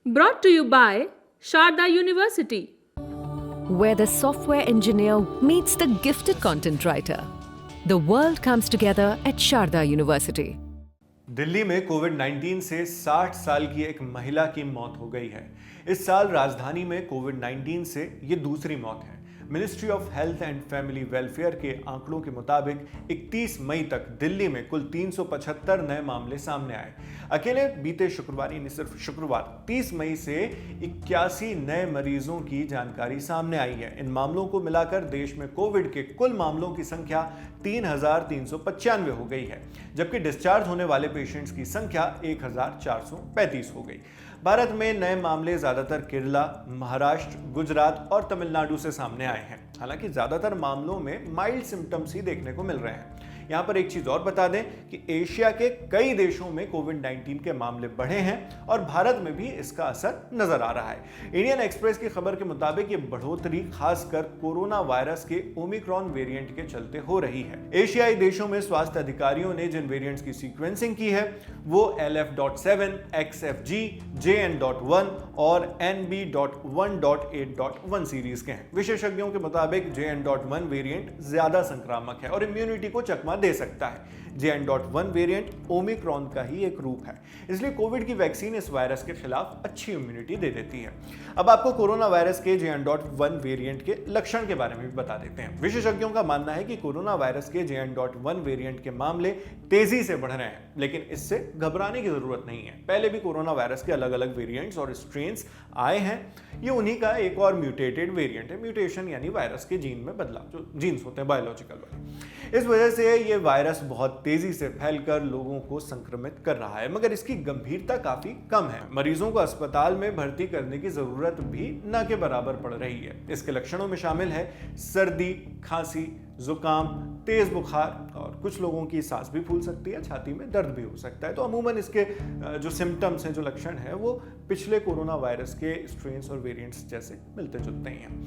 Brought to you by Sharda University. Where the software engineer meets the gifted content writer. The world comes together at Sharda University. Delhi में कोविड-19 से 60 साल की एक महिला की मौत हो गई है। इस साल राजधानी में कोविड-19 से ये दूसरी मौत है। Ministry of health and family welfare के आंकड़ों के मुताबिक 31 मई तक दिल्ली में कुल 375 नए मामले सामने आए। अकेले बीते शुक्रवार यानी सिर्फ शुक्रवार 30 मई से 81 नए मरीजों की जानकारी सामने आई है। इन मामलों को मिलाकर देश में कोविड के कुल मामलों की संख्या 3,395 हो गई है, जबकि डिस्चार्ज होने वाले पेशेंट्स की संख्या 1,435 हो गई। भारत में नए मामले ज्यादातर केरला, महाराष्ट्र, गुजरात और तमिलनाडु से सामने आए हैं। हालांकि ज्यादातर मामलों में माइल्ड सिम्टम्स ही देखने को मिल रहे हैं। यहाँ पर एक चीज और बता दें कि एशिया के कई देशों में कोविड-19 के मामले बढ़े हैं और भारत में भी इसका असर नजर आ रहा है। इंडियन एक्सप्रेस की खबर के मुताबिक ये बढ़ोतरी खासकर कोरोना वायरस के ओमिक्रॉन वेरिएंट के चलते हो रही है। एशियाई देशों में स्वास्थ्य अधिकारियों ने जिन वेरिएंट्स की सीक्वेंसिंग की है वो LF.7, XFG, JN.1 और NB.1.8.1 सीरीज के हैं। विशेषज्ञों के मुताबिक JN.1 वेरिएंट ज्यादा संक्रामक है और इम्यूनिटी को चकमा दे सकता है। JN.1 वेरिएंट ओमिक्रॉन का ही एक रूप है, इसलिए कोविड की वैक्सीन इस वायरस के खिलाफ अच्छी इम्यूनिटी दे देती है। अब आपको कोरोना वायरस के JN.1 वेरिएंट के लक्षण के बारे में भी बता देते हैं। विशेषज्ञों का मानना है कि कोरोना वायरस के JN.1 वेरिएंट के मामले तेजी से बढ़ रहे हैं, लेकिन इससे घबराने की जरूरत नहीं है। पहले भी कोरोना वायरस के अलग अलग वेरिएंट्स और स्ट्रेन्स आए हैं। ये उन्हीं का एक और म्यूटेटेड वेरिएंट है। म्यूटेशन यानी वायरस के जीन में बदलाव, जो जीन्स होते हैं बायोलॉजिकल वाले। इस वजह से ये वायरस बहुत तेजी से फैलकर लोगों को संक्रमित कर रहा है, मगर इसकी गंभीरता काफी कम है। मरीजों को अस्पताल में भर्ती करने की जरूरत भी न के बराबर पड़ रही है। इसके लक्षणों में शामिल है सर्दी, खांसी, जुकाम, तेज बुखार और कुछ लोगों की सांस भी फूल सकती है, छाती में दर्द भी हो सकता है। तो अमूमन इसके जो सिम्टम्स हैं, जो लक्षण हैं, वो पिछले कोरोना वायरस के स्ट्रेन्स और वेरिएंट्स जैसे मिलते जुलते ही हैं।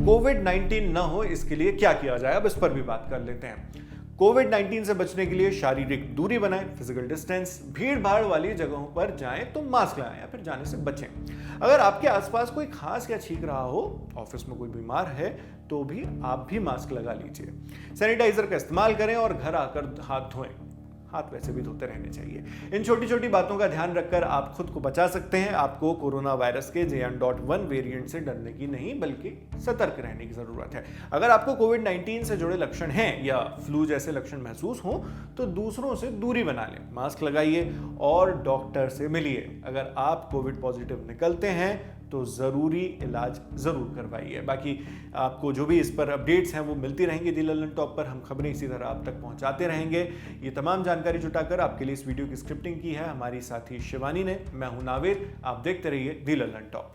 कोविड-19 न हो इसके लिए क्या किया जाए, अब इस पर भी बात कर लेते हैं। कोविड-19 से बचने के लिए शारीरिक दूरी बनाएं, फिजिकल डिस्टेंस, भीड़ भाड़ वाली जगहों पर जाएं तो मास्क लगाएं या फिर जाने से बचें। अगर आपके आसपास कोई खांस या छींक रहा हो, ऑफिस में कोई बीमार है, तो भी आप भी मास्क लगा लीजिए। सैनिटाइजर का इस्तेमाल करें और घर आकर हाथ धोएं। हाथ वैसे भी धोते रहने चाहिए। इन छोटी छोटी बातों का ध्यान रखकर आप खुद को बचा सकते हैं। आपको कोरोना वायरस के JN.1 वेरिएंट से डरने की नहीं, बल्कि सतर्क रहने की जरूरत है। अगर आपको कोविड-19 से जुड़े लक्षण हैं या फ्लू जैसे लक्षण महसूस हो, तो दूसरों से दूरी बना लें, मास्क लगाइए और डॉक्टर से मिलिए। अगर आप कोविड पॉजिटिव निकलते हैं तो ज़रूरी इलाज ज़रूर करवाइए। बाकी आपको जो भी इस पर अपडेट्स हैं वो मिलती रहेंगी दी लल्लन टॉप पर। हम खबरें इसी तरह आप तक पहुंचाते रहेंगे। ये तमाम जानकारी जुटाकर आपके लिए इस वीडियो की स्क्रिप्टिंग की है हमारी साथी शिवानी ने। मैं हूं नावेद, आप देखते रहिए दी लल्लन टॉप।